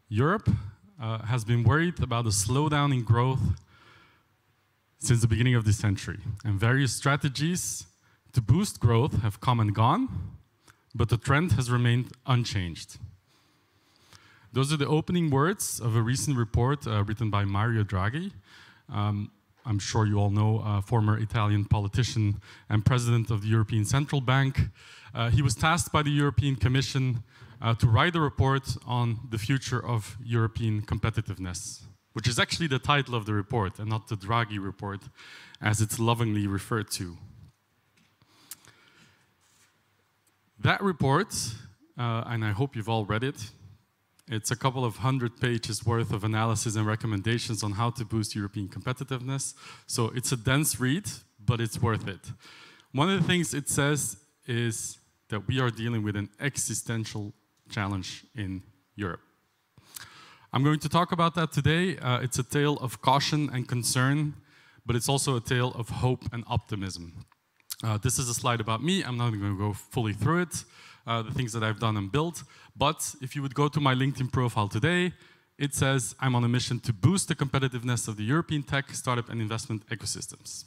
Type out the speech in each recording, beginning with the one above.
Europe has been worried about a slowdown in growth since the beginning of this century, and various strategies to boost growth have come and gone, but the trend has remained unchanged. Those are the opening words of a recent report written by Mario Draghi. I'm sure you all know a former Italian politician and president of the European Central Bank. He was tasked by the European Commission to write a report on the future of European competitiveness, which is actually the title of the report and not the Draghi report, as it's lovingly referred to. That report, and I hope you've all read it, it's a couple of 100 pages worth of analysis and recommendations on how to boost European competitiveness. So it's a dense read, but it's worth it. One of the things it says is that we are dealing with an existential challenge in Europe. I'm going to talk about that today. It's a tale of caution and concern, but it's also a tale of hope and optimism. This is a slide about me. I'm not going to go fully through it, the things that I've done and built. But if you would go to my LinkedIn profile today, it says I'm on a mission to boost the competitiveness of the European tech, startup, and investment ecosystems.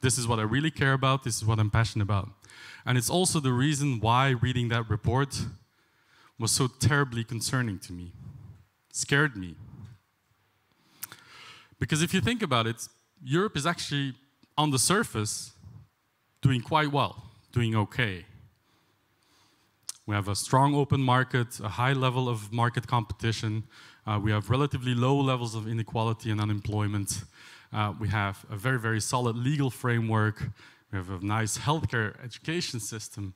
This is what I really care about. This is what I'm passionate about. And it's also the reason why reading that report was so terribly concerning to me, scared me. Because if you think about it, Europe is actually, on the surface, doing quite well, doing okay. We have a strong open market, a high level of market competition. We have relatively low levels of inequality and unemployment. We have a very, very solid legal framework. We have a nice healthcare education system.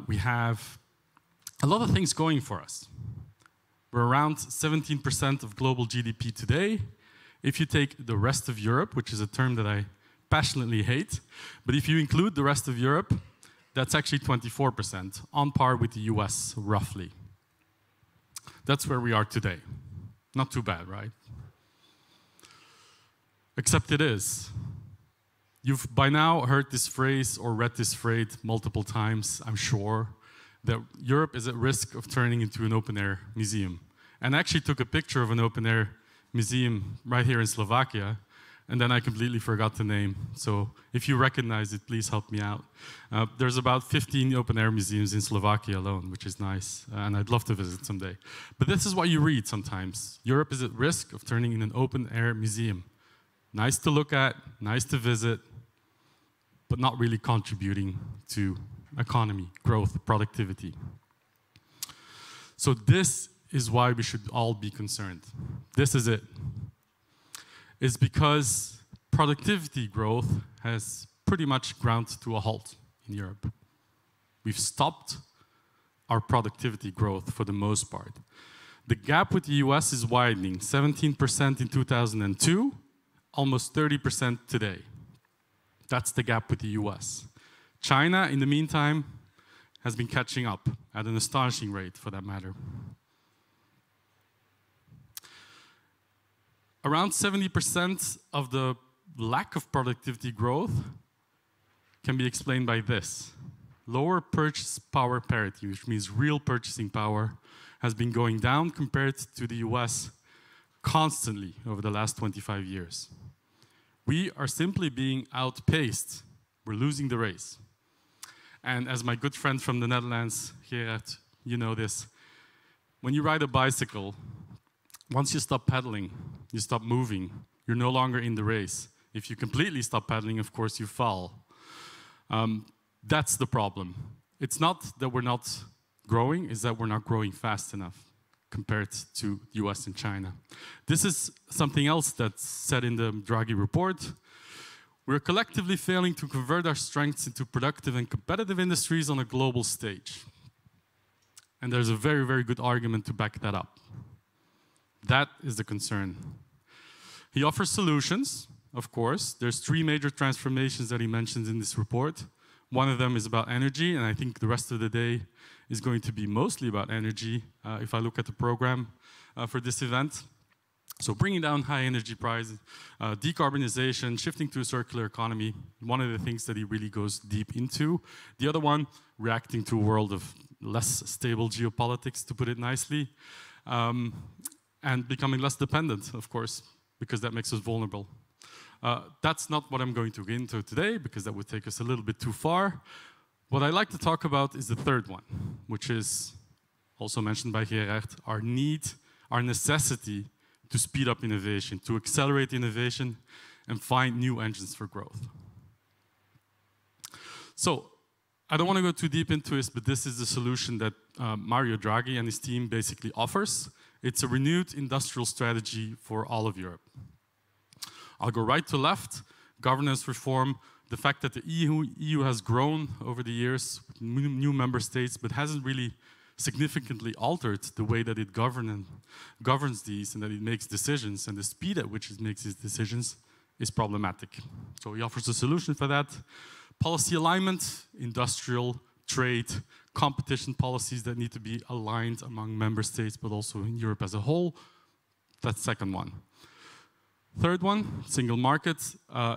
We have a lot of things going for us. We're around 17% of global GDP today. If you take the rest of Europe, which is a term that I passionately hate, but if you include the rest of Europe, that's actually 24%, on par with the US, roughly. That's where we are today. Not too bad, right? Except it is. You've by now heard this phrase or read this phrase multiple times, I'm sure, that Europe is at risk of turning into an open-air museum. And I actually took a picture of an open-air museum right here in Slovakia, and then I completely forgot the name. So if you recognize it, please help me out. There's about 15 open-air museums in Slovakia alone, which is nice, and I'd love to visit someday. But this is what you read sometimes. Europe is at risk of turning into an open-air museum. Nice to look at, nice to visit, but not really contributing to economy, growth, productivity. So this is why we should all be concerned. This is it. Is because productivity growth has pretty much ground to a halt in Europe. We've stopped our productivity growth for the most part. The gap with the US is widening, 17% in 2002, almost 30% today. That's the gap with the US. China, in the meantime, has been catching up at an astonishing rate, for that matter. Around 70% of the lack of productivity growth can be explained by this. Lower purchase power parity, which means real purchasing power, has been going down compared to the US constantly over the last 25 years. We are simply being outpaced. We're losing the race. And as my good friend from the Netherlands, Gerard, you know this, when you ride a bicycle, once you stop pedaling, you stop moving, you're no longer in the race. If you completely stop pedaling, of course, you fall. That's the problem. It's not that we're not growing, it's that we're not growing fast enough compared to the US and China. This is something else that's said in the Draghi report. We're collectively failing to convert our strengths into productive and competitive industries on a global stage. And there's a very, very good argument to back that up. That is the concern. He offers solutions, of course. There's 3 major transformations that he mentions in this report. One of them is about energy, and I think the rest of the day is going to be mostly about energy, if I look at the program for this event. So bringing down high energy prices, decarbonization, shifting to a circular economy, one of the things that he really goes deep into. The other one, reacting to a world of less stable geopolitics, to put it nicely. and becoming less dependent, of course, because that makes us vulnerable. That's not what I'm going to get into today, because that would take us a little bit too far. What I like to talk about is the third one, which is also mentioned by Gerard, our need, our necessity to speed up innovation, to accelerate innovation, and find new engines for growth. So, I don't want to go too deep into this, but this is the solution that Mario Draghi and his team basically offers. It's a renewed industrial strategy for all of Europe. I'll go right to left, governance reform, the fact that the EU has grown over the years, with new member states, but hasn't really significantly altered the way that it governs these and that it makes decisions, and the speed at which it makes its decisions is problematic. So he offers a solution for that. Policy alignment, industrial, trade, competition policies that need to be aligned among member states, but also in Europe as a whole. That's the second one. Third one, single market.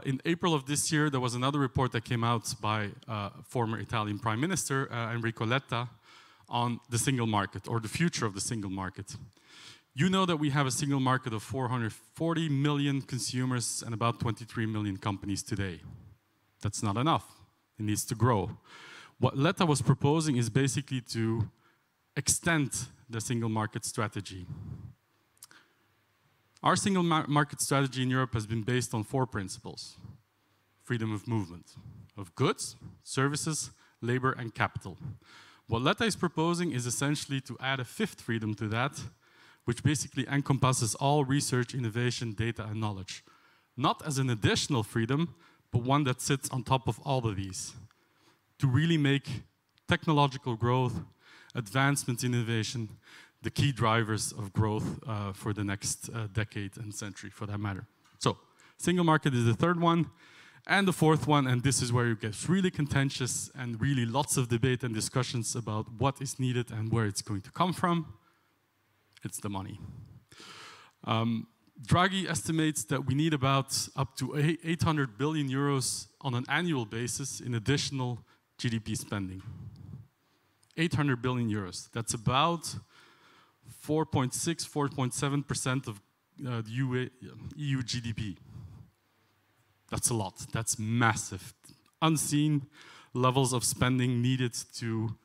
In April of this year, there was another report that came out by former Italian Prime Minister, Enrico Letta, on the single market, or the future of the single market. You know that we have a single market of 440 million consumers and about 23 million companies today. That's not enough. It needs to grow. What Letta was proposing is basically to extend the single market strategy. Our single market strategy in Europe has been based on 4 principles. Freedom of movement, of goods, services, labor, and capital. What Letta is proposing is essentially to add a 5th freedom to that, which basically encompasses all research, innovation, data, and knowledge. Not as an additional freedom, but one that sits on top of all of these, to really make technological growth, advancement, innovation, the key drivers of growth for the next decade and century, for that matter. So, single market is the third one. And the fourth one, and this is where it gets really contentious and really lots of debate and discussions about what is needed and where it's going to come from, it's the money. Draghi estimates that we need about up to 800 billion euros on an annual basis in additional GDP spending. 800 billion euros. That's about 4.6, 4.7% of EU GDP. That's a lot. That's massive. Unseen levels of spending needed to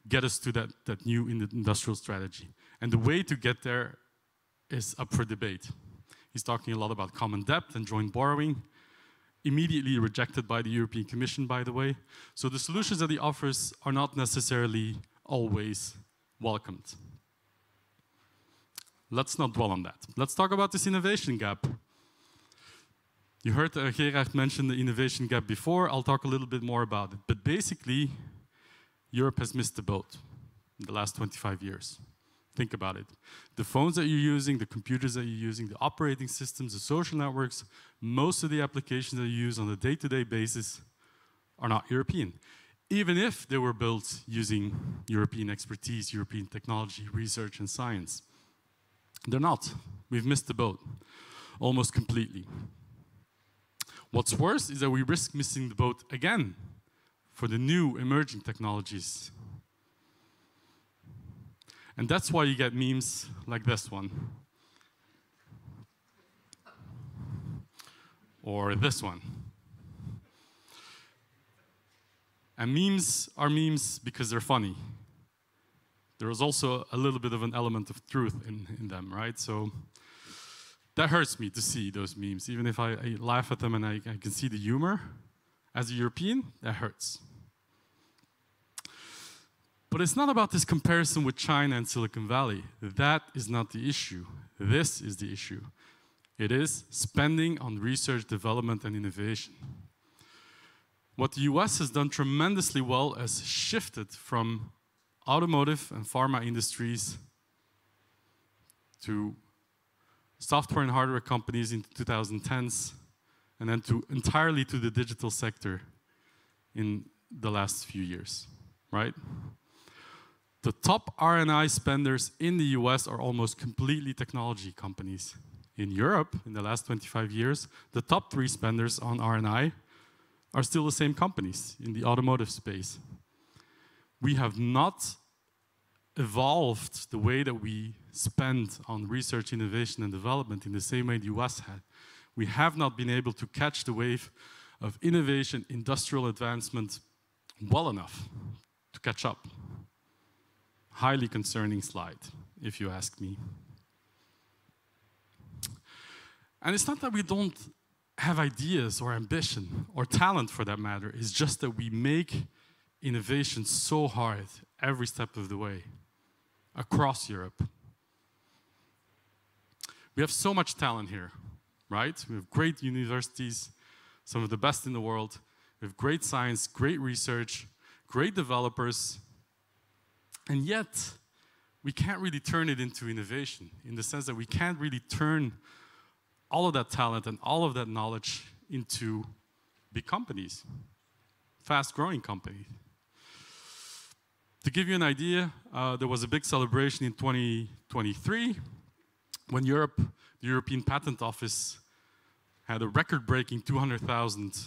get us to that new industrial strategy. And the way to get there is up for debate. He's talking a lot about common debt and joint borrowing, immediately rejected by the European Commission, by the way. So the solutions that he offers are not necessarily always welcomed. Let's not dwell on that. Let's talk about this innovation gap. You heard Gerard mention the innovation gap before. I'll talk a little bit more about it. But basically, Europe has missed the boat in the last 25 years. Think about it. The phones that you're using, the computers that you're using, the operating systems, the social networks, most of the applications that you use on a day-to-day basis are not European. Even if they were built using European expertise, European technology, research, and science. They're not. We've missed the boat almost completely. What's worse is that we risk missing the boat again for the new emerging technologies. And that's why you get memes like this one. Or this one. And memes are memes because they're funny. There is also a little bit of an element of truth in them, right? So that hurts me to see those memes. Even if I laugh at them and I can see the humor, as a European, that hurts. But it's not about this comparison with China and Silicon Valley. That is not the issue. This is the issue. It is spending on research, development, and innovation. What the US has done tremendously well is shifted from automotive and pharma industries to software and hardware companies in the 2010s, and then entirely to the digital sector in the last few years, right? The top R&I spenders in the US are almost completely technology companies. In Europe, in the last 25 years, the top 3 spenders on R&I are still the same companies in the automotive space. We have not evolved the way that we spend on research, innovation, and development in the same way the US had. We have not been able to catch the wave of innovation, industrial advancement well enough to catch up. Highly concerning slide, if you ask me. And it's not that we don't have ideas or ambition or talent for that matter. It's just that we make innovation so hard every step of the way across Europe. We have so much talent here, right? We have great universities, some of the best in the world. We have great science, great research, great developers. And yet, we can't really turn it into innovation in the sense that we can't really turn all of that talent and all of that knowledge into big companies, fast-growing companies. To give you an idea, there was a big celebration in 2023 when the European Patent Office had a record-breaking 200,000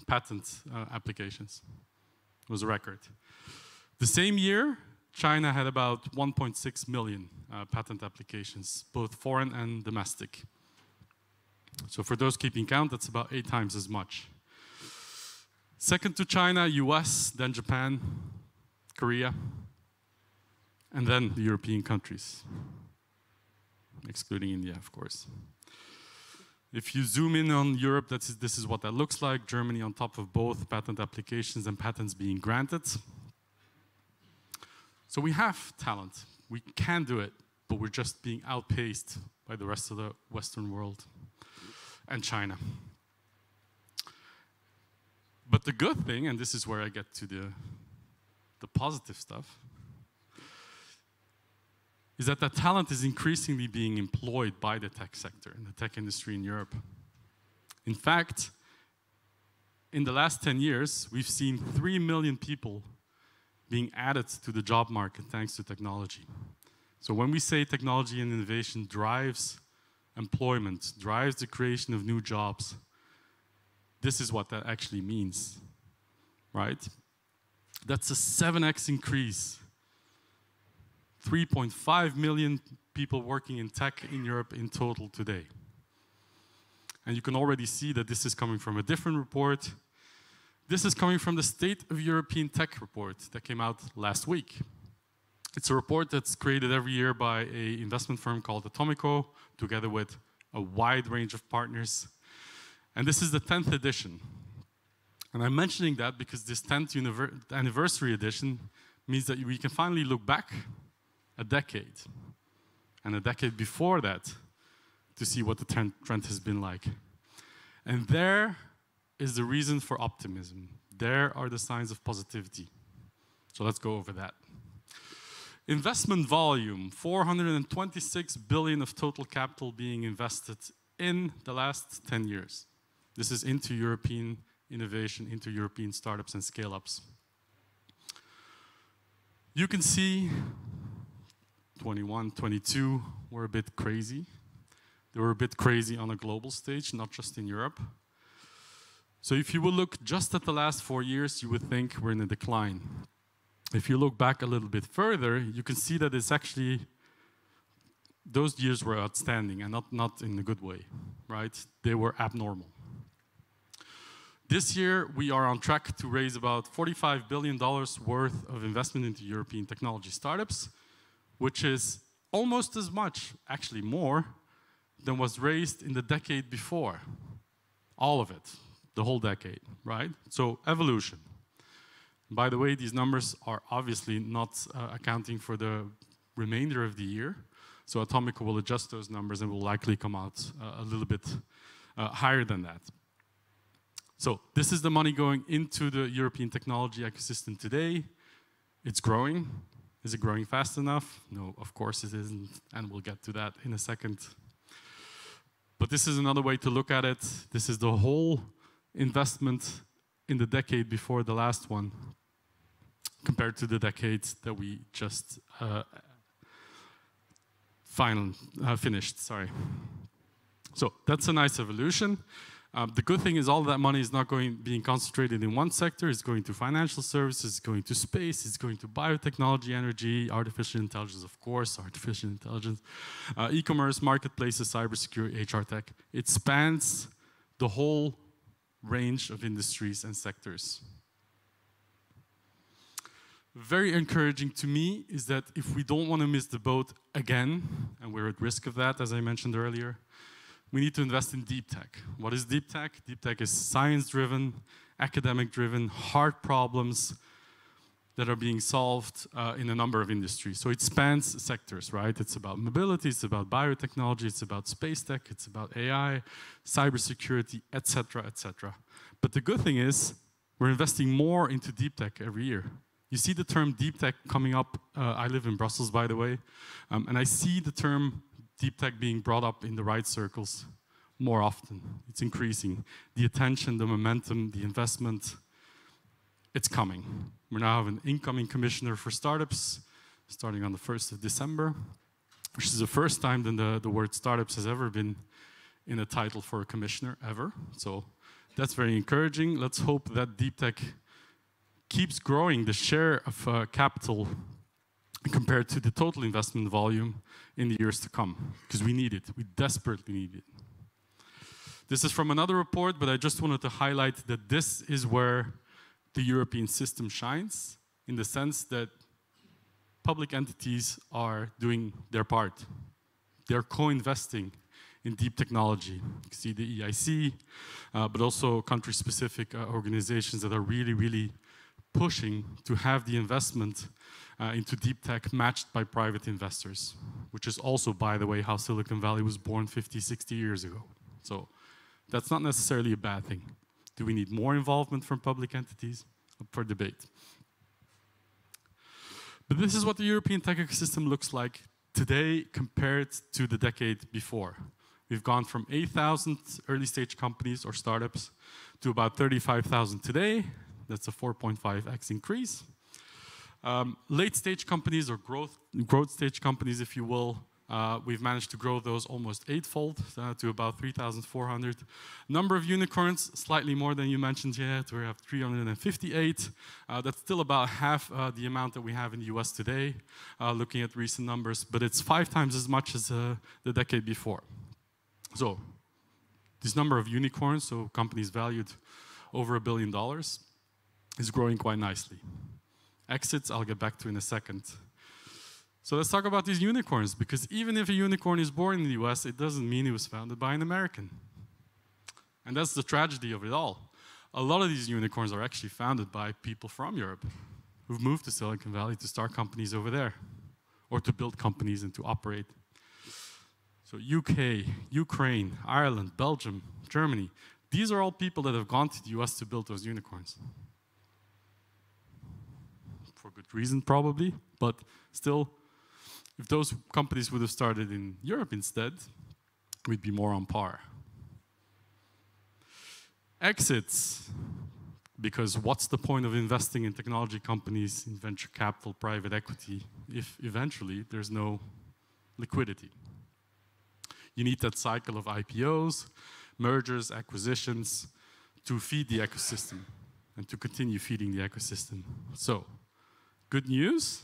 patent applications. It was a record. The same year, China had about 1.6 million patent applications, both foreign and domestic. So for those keeping count, that's about 8 times as much. Second to China, US, then Japan, Korea, and then the European countries, excluding India, of course. If you zoom in on Europe, this is what that looks like. Germany on top of both patent applications and patents being granted. So we have talent. We can do it, but we're just being outpaced by the rest of the Western world and China. But the good thing, and this is where I get to the positive stuff, is that talent is increasingly being employed by the tech sector and the tech industry in Europe. In fact, in the last 10 years, we've seen 3 million people being added to the job market thanks to technology. So when we say technology and innovation drives employment, drives the creation of new jobs, this is what that actually means, right? That's a 7x increase. 3.5 million people working in tech in Europe in total today. And you can already see that this is coming from a different report. This is coming from the State of European Tech report that came out last week. It's a report that's created every year by an investment firm called Atomico, together with a wide range of partners. And this is the 10th edition. And I'm mentioning that because this 10th anniversary edition means that we can finally look back a decade and a decade before that to see what the trend has been like. And there is the reason for optimism. There are the signs of positivity. So let's go over that. Investment volume, 426 billion of total capital being invested in the last 10 years. This is into European innovation, into European startups and scale-ups. You can see 21, 22 were a bit crazy. They were a bit crazy on a global stage, not just in Europe. So if you will look just at the last 4 years, you would think we're in a decline. If you look back a little bit further, you can see that it's actually, those years were outstanding and not in a good way, right? They were abnormal. This year, we are on track to raise about $45 billion worth of investment into European technology startups, which is almost as much, actually more, than was raised in the decade before. All of it, the whole decade, right? So evolution. By the way, these numbers are obviously not accounting for the remainder of the year. So Atomico will adjust those numbers and will likely come out a little bit higher than that. So this is the money going into the European technology ecosystem today. It's growing. Is it growing fast enough? No, of course it isn't, and we'll get to that in a second. But this is another way to look at it. This is the whole investment in the decade before the last one, compared to the decade that we just finished. Sorry. So that's a nice evolution. The good thing is all of that money is not being concentrated in one sector. It's going to financial services, it's going to space, it's going to biotechnology, energy, artificial intelligence, of course, artificial intelligence, e-commerce, marketplaces, cybersecurity, HR tech. It spans the whole range of industries and sectors. Very encouraging to me is that if we don't want to miss the boat again, and we're at risk of that, as I mentioned earlier, we need to invest in deep tech. What is deep tech? Deep tech is science-driven, academic-driven, hard problems that are being solved in a number of industries. So it spans sectors, right? It's about mobility, it's about biotechnology, it's about space tech, it's about AI, cybersecurity, etc., etc. But the good thing is, we're investing more into deep tech every year. You see the term deep tech coming up. I live in Brussels, by the way, and I see the term deep tech being brought up in the right circles more often. It's increasing. The attention, the momentum, the investment, it's coming. We now have an incoming commissioner for startups, starting on the 1st of December, which is the first time that the word startups has ever been in a title for a commissioner, ever. So that's very encouraging. Let's hope that deep tech keeps growing the share of capital compared to the total investment volume in the years to come, because we need it. We desperately need it. This is from another report, but I just wanted to highlight that this is where the European system shines, in the sense that public entities are doing their part. They're co-investing in deep technology. You can see the EIC, but also country-specific organizations that are really, really pushing to have the investment into deep tech matched by private investors, which is also, by the way, how Silicon Valley was born 50, 60 years ago. So that's not necessarily a bad thing. Do we need more involvement from public entities? Up for debate. But this is what the European tech ecosystem looks like today compared to the decade before. We've gone from 8,000 early stage companies or startups to about 35,000 today. That's a 4.5x increase. Late stage companies, or growth stage companies, if you will, we've managed to grow those almost eightfold to about 3,400. Number of unicorns, slightly more than you mentioned yet. We have 358. That's still about half the amount that we have in the US today, looking at recent numbers, but it's 5 times as much as the decade before. So this number of unicorns, so companies valued over $1 billion, is growing quite nicely. Exits, I'll get back to in a second. So let's talk about these unicorns, because even if a unicorn is born in the US, it doesn't mean it was founded by an American. And that's the tragedy of it all. A lot of these unicorns are actually founded by people from Europe who've moved to Silicon Valley to start companies over there, or to build companies and to operate. So UK, Ukraine, Ireland, Belgium, Germany, these are all people that have gone to the US to build those unicorns. For good reason, probably, but still, if those companies would have started in Europe instead, we'd be more on par. Exits, because what's the point of investing in technology companies, in venture capital, private equity, if eventually there's no liquidity? You need that cycle of IPOs, mergers, acquisitions, to feed the ecosystem and to continue feeding the ecosystem. So, good news,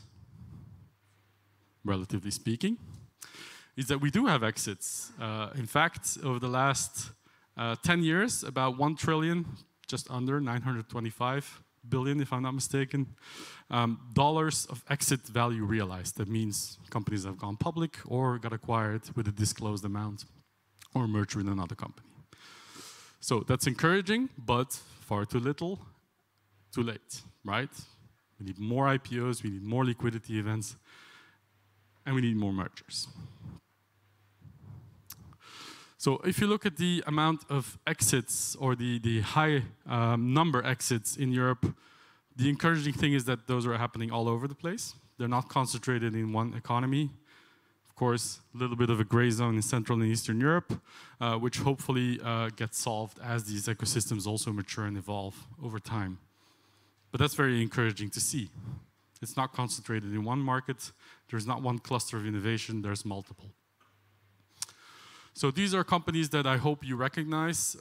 relatively speaking, is that we do have exits. In fact, over the last 10 years, about 1 trillion, just under 925 billion, if I'm not mistaken, dollars of exit value realized. That means companies have gone public or got acquired with a disclosed amount or merged with another company. So that's encouraging, but far too little, too late, right? We need more IPOs, we need more liquidity events, and we need more mergers. So if you look at the amount of exits, or the high number exits in Europe, the encouraging thing is that those are happening all over the place. They're not concentrated in one economy. Of course, a little bit of a gray zone in Central and Eastern Europe, which hopefully gets solved as these ecosystems also mature and evolve over time. But that's very encouraging to see. It's not concentrated in one market. There's not one cluster of innovation, there's multiple. So these are companies that I hope you recognize.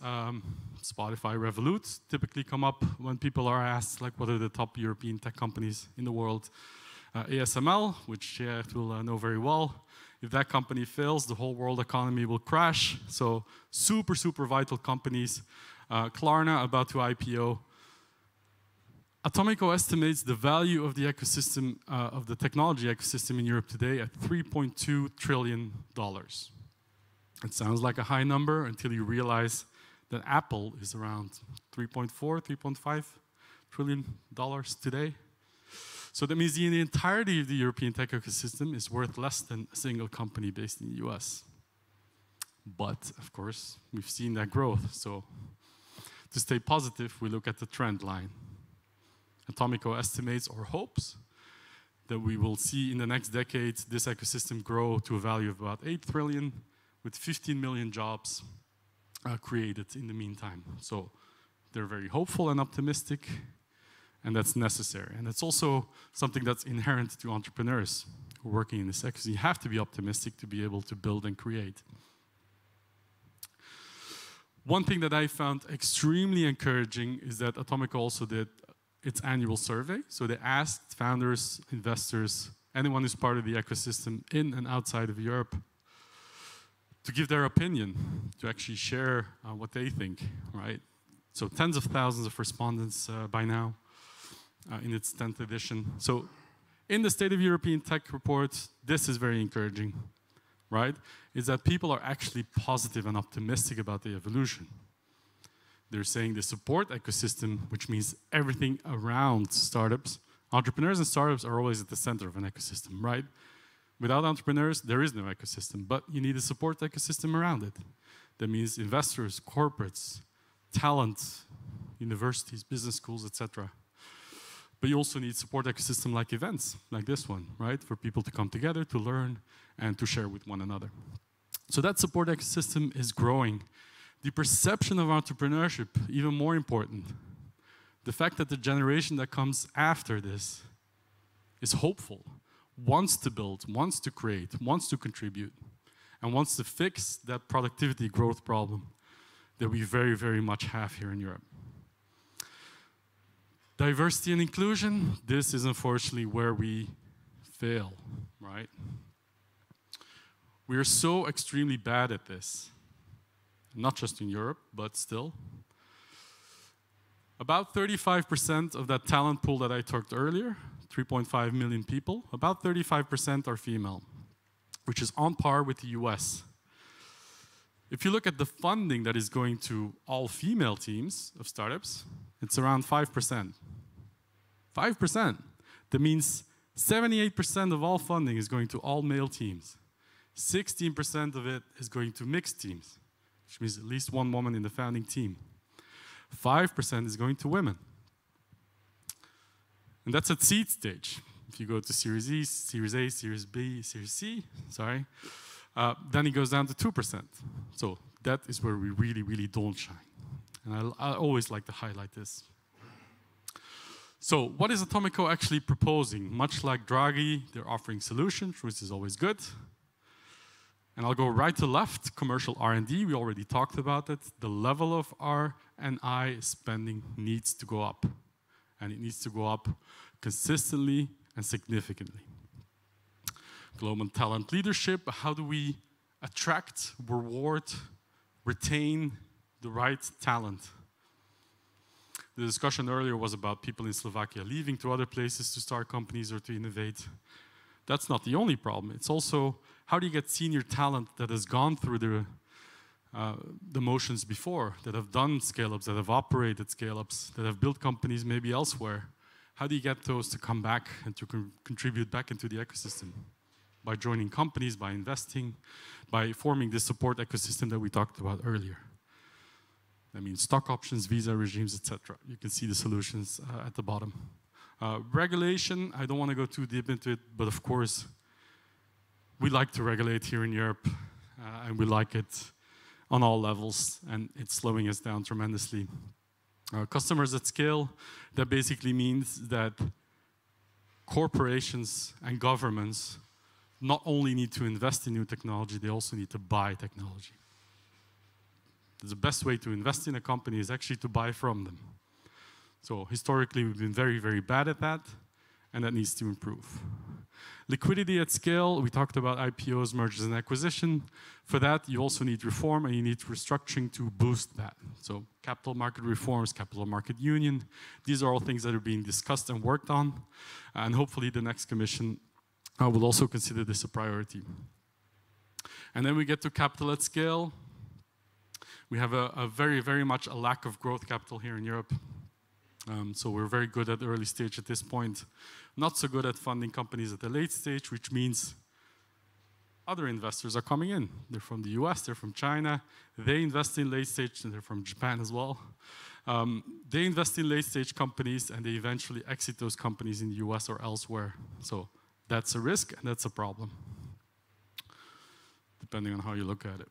Spotify, Revolut typically come up when people are asked, like, what are the top European tech companies in the world? ASML, which Geert will know very well. If that company fails, the whole world economy will crash. So super, super vital companies. Klarna, about to IPO. Atomico estimates the value of the ecosystem, of the technology ecosystem in Europe today at $3.2 trillion. It sounds like a high number until you realize that Apple is around $3.4, $3.5 trillion today. So that means the entirety of the European tech ecosystem is worth less than a single company based in the US. But, of course, we've seen that growth. So to stay positive, we look at the trend line. Atomico estimates or hopes that we will see in the next decade this ecosystem grow to a value of about 8 trillion with 15 million jobs created in the meantime. So they're very hopeful and optimistic, and that's necessary. And it's also something that's inherent to entrepreneurs who are working in this ecosystem. You have to be optimistic to be able to build and create. One thing that I found extremely encouraging is that Atomico also did its annual survey. So they asked founders, investors, anyone who's part of the ecosystem in and outside of Europe to give their opinion, to actually share what they think, right? So tens of thousands of respondents by now in its 10th edition. So in the State of European Tech report, this is very encouraging, right? Is that people are actually positive and optimistic about the evolution. They're saying the support ecosystem, which means everything around startups. Entrepreneurs and startups are always at the center of an ecosystem, right? Without entrepreneurs, there is no ecosystem, but you need a support ecosystem around it. That means investors, corporates, talent, universities, business schools, etc. But you also need support ecosystem like events, like this one, right? For people to come together, to learn, and to share with one another. So that support ecosystem is growing. The perception of entrepreneurship, even more important. The fact that the generation that comes after this is hopeful, wants to build, wants to create, wants to contribute, and wants to fix that productivity growth problem that we very, very much have here in Europe. Diversity and inclusion, this is unfortunately where we fail, right? We are so extremely bad at this, not just in Europe, but still. About 35% of that talent pool that I talked earlier, 3.5 million people, about 35% are female, which is on par with the US. If you look at the funding that is going to all female teams of startups, it's around 5%. 5%. That means 78% of all funding is going to all male teams. 16% of it is going to mixed teams, which means at least one woman in the founding team. 5% is going to women. And that's at seed stage. If you go to Series E, Series A, Series B, Series C, then it goes down to 2%. So that is where we really, really don't shine. And I always like to highlight this. So what is Atomico actually proposing? Much like Draghi, they're offering solutions, which is always good. And I'll go right to left, commercial R&D, we already talked about it. The level of R&I spending needs to go up. And it needs to go up consistently and significantly. Global talent leadership, how do we attract, reward, retain the right talent? The discussion earlier was about people in Slovakia leaving to other places to start companies or to innovate. That's not the only problem. It's also, how do you get senior talent that has gone through the motions before, that have done scale-ups, that have operated scale-ups, that have built companies maybe elsewhere? How do you get those to come back and to contribute back into the ecosystem? By joining companies, by investing, by forming this support ecosystem that we talked about earlier. That means stock options, visa regimes, etc. You can see the solutions at the bottom. Regulation, I don't want to go too deep into it, but of course, we like to regulate here in Europe, and we like it on all levels, and it's slowing us down tremendously. Customers at scale, that basically means that corporations and governments not only need to invest in new technology, they also need to buy technology. The best way to invest in a company is actually to buy from them. So historically, we've been very, very bad at that, and that needs to improve. Liquidity at scale, we talked about IPOs, mergers and acquisition. For that, you also need reform and you need restructuring to boost that. So capital market reforms, capital market union, these are all things that are being discussed and worked on. And hopefully the next commission will also consider this a priority. And then we get to capital at scale. We have a very, very much a lack of growth capital here in Europe. So we're very good at the early stage at this point. Not so good at funding companies at the late stage, which means other investors are coming in. They're from the US, they're from China. They invest in late stage, and they're from Japan as well. They invest in late stage companies, and they eventually exit those companies in the US or elsewhere. So that's a risk, and that's a problem, depending on how you look at it.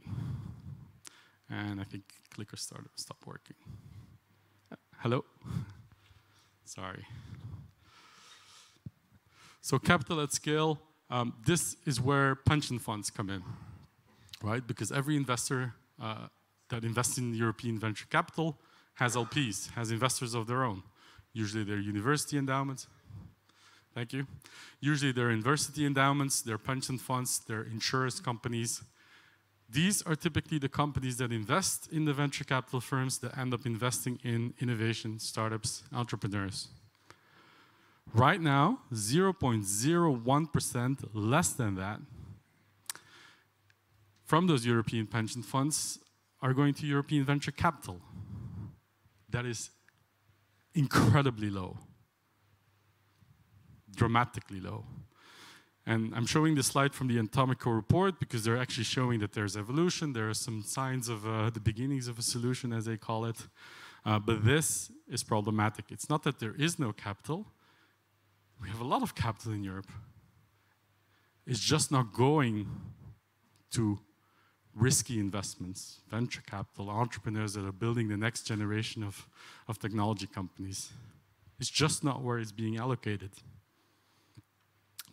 And I think clicker stopped working. Hello? Sorry. So capital at scale, this is where pension funds come in, right? Because every investor that invests in European venture capital has LPs, has investors of their own. Usually they're university endowments. Thank you. Usually they're university endowments, they're pension funds, they're insurance companies. These are typically the companies that invest in the venture capital firms that end up investing in innovation, startups, entrepreneurs. Right now, 0.01%, less than that, from those European pension funds are going to European venture capital. That is incredibly low, dramatically low. And I'm showing this slide from the Atomico report because they're actually showing that there's evolution. There are some signs of the beginnings of a solution, as they call it. But this is problematic. It's not that there is no capital. We have a lot of capital in Europe. It's just not going to risky investments, venture capital, entrepreneurs that are building the next generation of technology companies. It's just not where it's being allocated.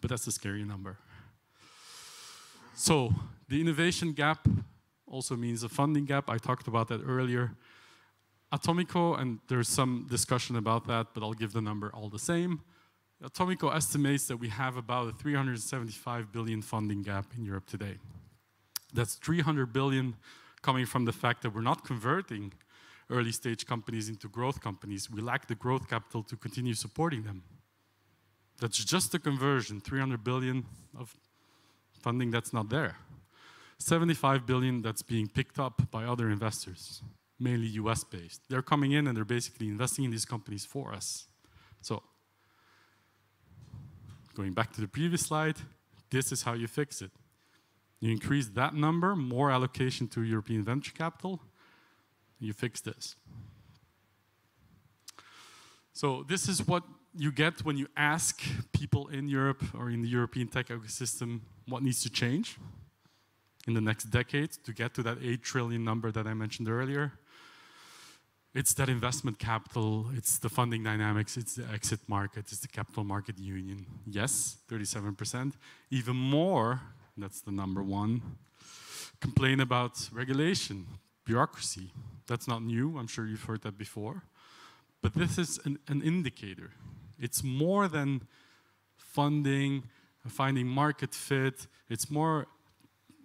But that's a scary number. So the innovation gap also means a funding gap. I talked about that earlier. Atomico, and there's some discussion about that, but I'll give the number all the same. Atomico estimates that we have about a 375 billion funding gap in Europe today. That's 300 billion coming from the fact that we're not converting early stage companies into growth companies. We lack the growth capital to continue supporting them. That's just a conversion, 300 billion of funding that's not there. 75 billion that's being picked up by other investors, mainly US-based. They're coming in and they're basically investing in these companies for us. So, going back to the previous slide, this is how you fix it. You increase that number, more allocation to European venture capital, you fix this. So this is what you get when you ask people in Europe or in the European tech ecosystem what needs to change in the next decade to get to that 8 trillion number that I mentioned earlier. It's that investment capital, it's the funding dynamics, it's the exit market, it's the capital market union. Yes, 37%. Even more, that's the number one, complain about regulation, bureaucracy. That's not new, I'm sure you've heard that before. But this is an indicator. It's more than funding, finding market fit. It's more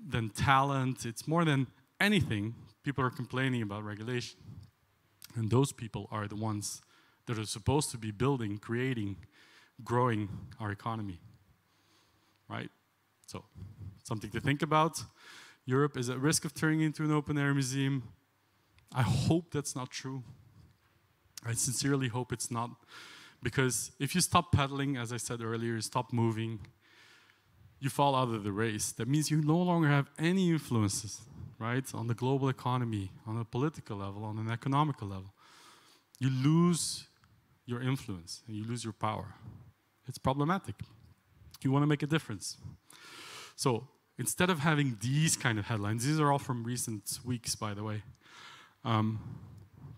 than talent. It's more than anything. People are complaining about regulation. And those people are the ones that are supposed to be building, creating, growing our economy. Right? So, something to think about. Europe is at risk of turning into an open-air museum. I hope that's not true. I sincerely hope it's not. Because if you stop pedaling, as I said earlier, stop moving, you fall out of the race. That means you no longer have any influences, right, on the global economy, on a political level, on an economical level. You lose your influence and you lose your power. It's problematic. You want to make a difference. So instead of having these kind of headlines, these are all from recent weeks, by the way,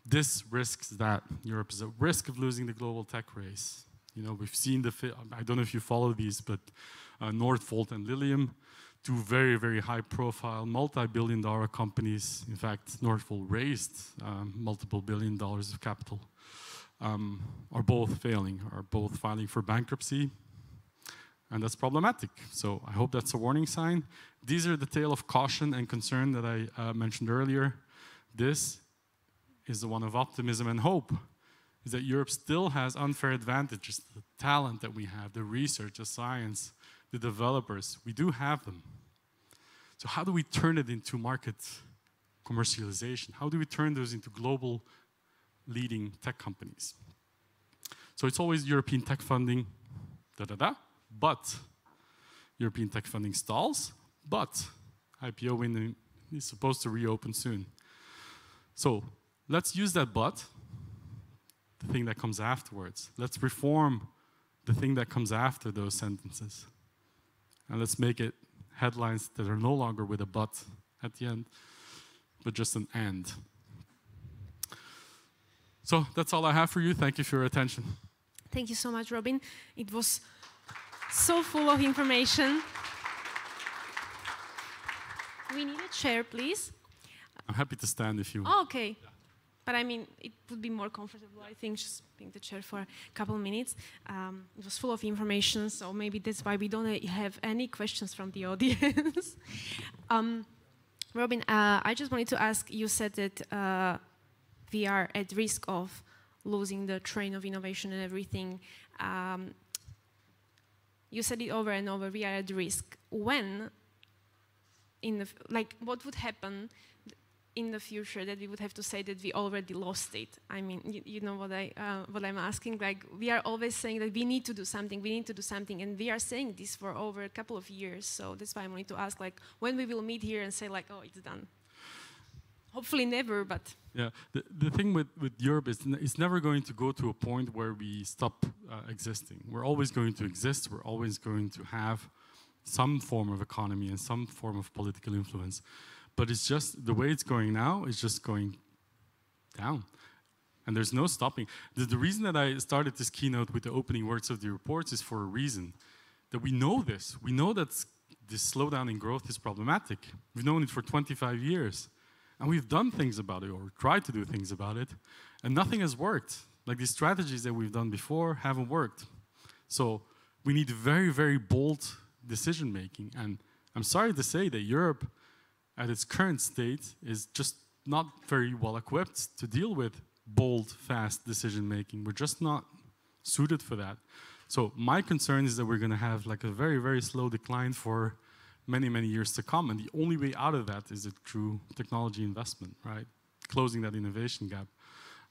this risks that Europe is at risk of losing the global tech race. You know, we've seen I don't know if you follow these, but Northvolt and Lilium, two very, very high-profile, multi-billion-dollar companies. In fact, Northvolt raised multiple billion dollars of capital. Are both failing, are both filing for bankruptcy, and that's problematic. So I hope that's a warning sign. These are the tale of caution and concern that I mentioned earlier. This is the one of optimism and hope, is that Europe still has unfair advantages, the talent that we have, the research, the science, the developers, we do have them. So how do we turn it into market commercialization? How do we turn those into global leading tech companies? So it's always European tech funding, but European tech funding stalls, but IPO window is supposed to reopen soon. So let's use that but, the thing that comes afterwards. Let's reform the thing that comes after those sentences. And let's make it headlines that are no longer with a but at the end, but just an and. So that's all I have for you. Thank you for your attention. Thank you so much, Robin. It was so full of information. We need a chair, please. I'm happy to stand if you... Oh, okay. Yeah. But I mean, it would be more comfortable, I think, just being the chair for a couple of minutes. It was full of information, so maybe that's why we don't have any questions from the audience. Robin, I just wanted to ask, you said that we are at risk of losing the train of innovation and everything. You said it over and over, we are at risk. When, what would happen in the future that we would have to say that we already lost it? I mean, you know what I'm asking? Like, we are always saying that we need to do something, and we are saying this for over a couple of years. So that's why I wanted to ask, like, when we will meet here and say, like, oh, it's done. Hopefully never, but... Yeah, the thing with Europe is it's never going to go to a point where we stop existing. We're always going to exist. We're always going to have some form of economy and some form of political influence. But it's just, the way it's going now is just going down. And there's no stopping. The reason that I started this keynote with the opening words of the reports is for a reason. That we know this. We know that this slowdown in growth is problematic. We've known it for 25 years. And we've done things about it, or tried to do things about it, and nothing has worked. Like, these strategies that we've done before haven't worked. So we need very, very bold decision-making. And I'm sorry to say that Europe, at its current state, is just not very well equipped to deal with bold, fast decision-making. We're just not suited for that. So my concern is that we're going to have like a very, very slow decline for many, many years to come. And the only way out of that is through technology investment, right? Closing that innovation gap.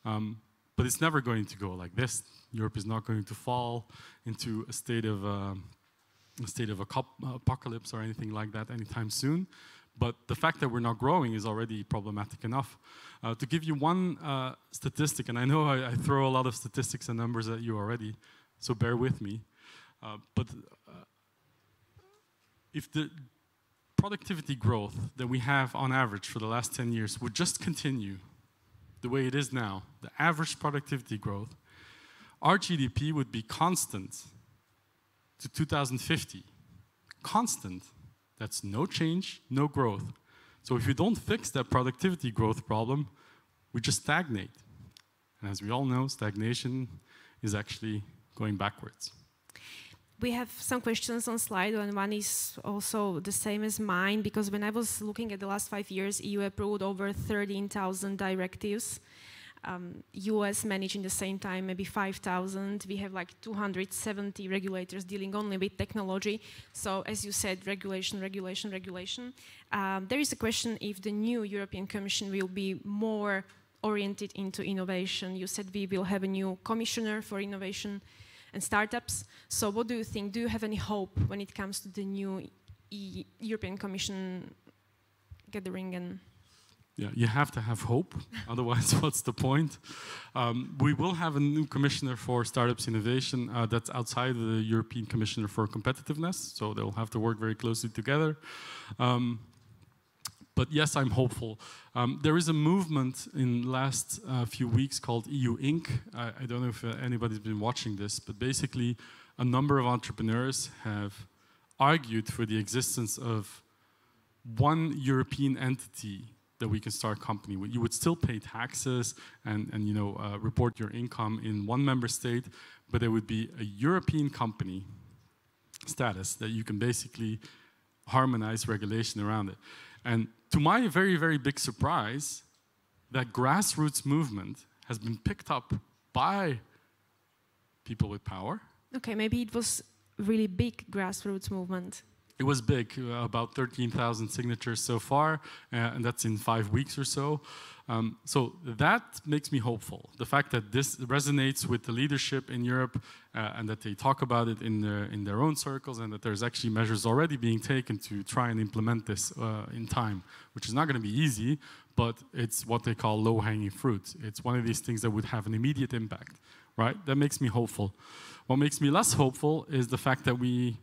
But it's never going to go like this. Europe is not going to fall into a state of apocalypse or anything like that anytime soon. But the fact that we're not growing is already problematic enough. To give you one statistic, and I know I throw a lot of statistics and numbers at you already, so bear with me. If the productivity growth that we have on average for the last 10 years would just continue the way it is now, the average productivity growth, our GDP would be constant to 2050. Constant. That's no change, no growth. So if you don't fix that productivity growth problem, we just stagnate. And as we all know, stagnation is actually going backwards. We have some questions on slide, and one is also the same as mine, because when I was looking at the last 5 years, EU approved over 13,000 directives. US managed in the same time maybe 5,000. We have like 270 regulators dealing only with technology. So as you said, regulation, regulation, regulation. There is a question if the new European Commission will be more oriented into innovation. You said we will have a new commissioner for innovation and startups. So what do you think? Do you have any hope when it comes to the new European Commission gathering? And yeah, you have to have hope, otherwise what's the point? We will have a new commissioner for startups innovation that's outside the European Commissioner for Competitiveness, so they'll have to work very closely together. But yes, I'm hopeful. There is a movement in the last few weeks called EU Inc. I don't know if anybody's been watching this, but basically a number of entrepreneurs have argued for the existence of one European entity that we can start a company with. You would still pay taxes and report your income in one member state, but there would be a European company status that you can basically harmonize regulation around it. And to my very, very big surprise, that grassroots movement has been picked up by people with power. Okay, maybe it was really big grassroots movement. It was big, about 13,000 signatures so far, and that's in 5 weeks or so. So that makes me hopeful. The fact that this resonates with the leadership in Europe and that they talk about it in their own circles, and that there's actually measures already being taken to try and implement this in time, which is not going to be easy, but it's what they call low-hanging fruit. It's one of these things that would have an immediate impact, right? That makes me hopeful. What makes me less hopeful is the fact that we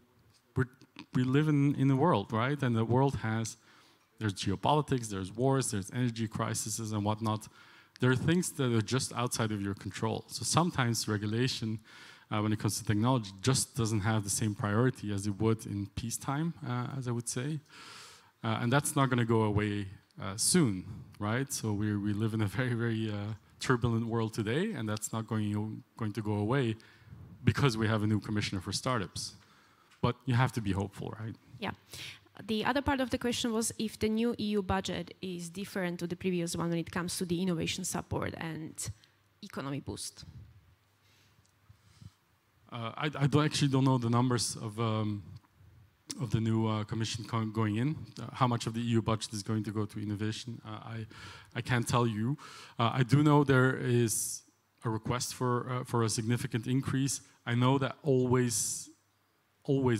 live in a world, right? And the world there's geopolitics, there's wars, there's energy crises and whatnot. There are things that are just outside of your control. So sometimes regulation, when it comes to technology, just doesn't have the same priority as it would in peacetime, as I would say. And that's not going to go away soon, right? So we live in a very, very turbulent world today, and that's not going to go away because we have a new commissioner for startups. But you have to be hopeful, right? Yeah. The other part of the question was if the new EU budget is different to the previous one when it comes to the innovation support and economy boost. I actually don't know the numbers of the new commission going in. How much of the EU budget is going to go to innovation? I can't tell you. I do know there is a request for a significant increase. I know that always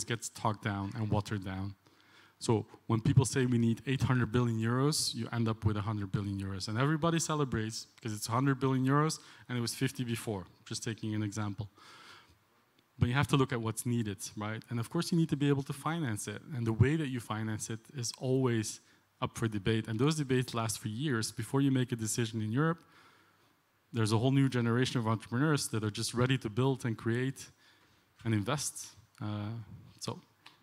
gets talked down and watered down. So when people say we need 800 billion euros, you end up with 100 billion euros. And everybody celebrates because it's 100 billion euros and it was 50 before, just taking an example. But you have to look at what's needed, right? And of course you need to be able to finance it. And the way that you finance it is always up for debate. And those debates last for years. Before you make a decision in Europe, there's a whole new generation of entrepreneurs that are just ready to build and create and invest. So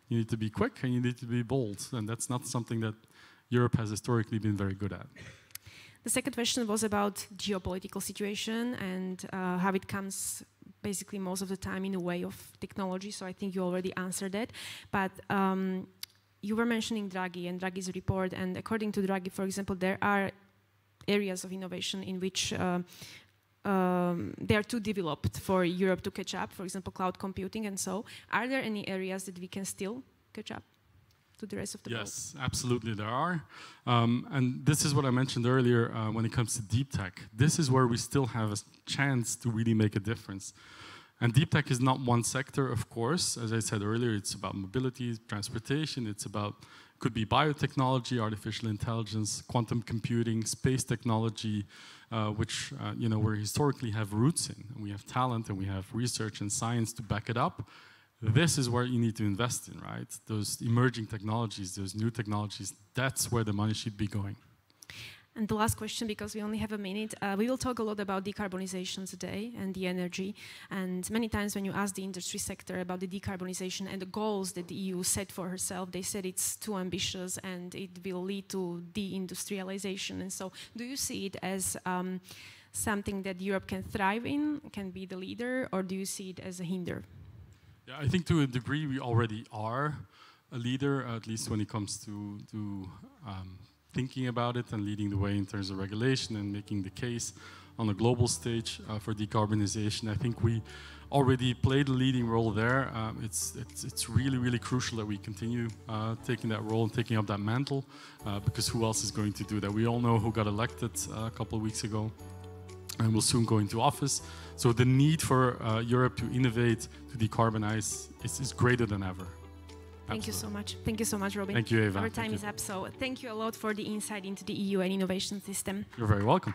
you need to be quick and you need to be bold, and that's not something that Europe has historically been very good at. The second question was about geopolitical situation and how it comes basically most of the time in the way of technology, so I think you already answered that. But you were mentioning Draghi and Draghi's report, and according to Draghi, for example, there are areas of innovation in which they are too developed for Europe to catch up, for example, cloud computing and so. Are there any areas that we can still catch up to the rest of the world? Yes, absolutely there are. And this is what I mentioned earlier when it comes to deep tech. This is where we still have a chance to really make a difference. And deep tech is not one sector, of course. As I said earlier, it's about mobility, transportation, could be biotechnology, artificial intelligence, quantum computing, space technology, which we historically have roots in. And we have talent and we have research and science to back it up. This is where you need to invest in, right? Those emerging technologies, those new technologies, that's where the money should be going. And the last question, because we only have a minute, we will talk a lot about decarbonization today and the energy. And many times when you ask the industry sector about the decarbonization and the goals that the EU set for herself, they said it's too ambitious and it will lead to deindustrialization. And so do you see it as something that Europe can thrive in, can be the leader, or do you see it as a hinder? Yeah, I think to a degree we already are a leader, at least when it comes to thinking about it and leading the way in terms of regulation and making the case on a global stage for decarbonization. I think we already played a leading role there. It's really, really crucial that we continue taking that role and taking up that mantle, because who else is going to do that? We all know who got elected a couple of weeks ago and will soon go into office. So the need for Europe to innovate, to decarbonize is greater than ever. Thank you so much. Thank you so much, Robin. Thank you, Eva. Our time is up, so thank you a lot for the insight into the EU and innovation system. You're very welcome.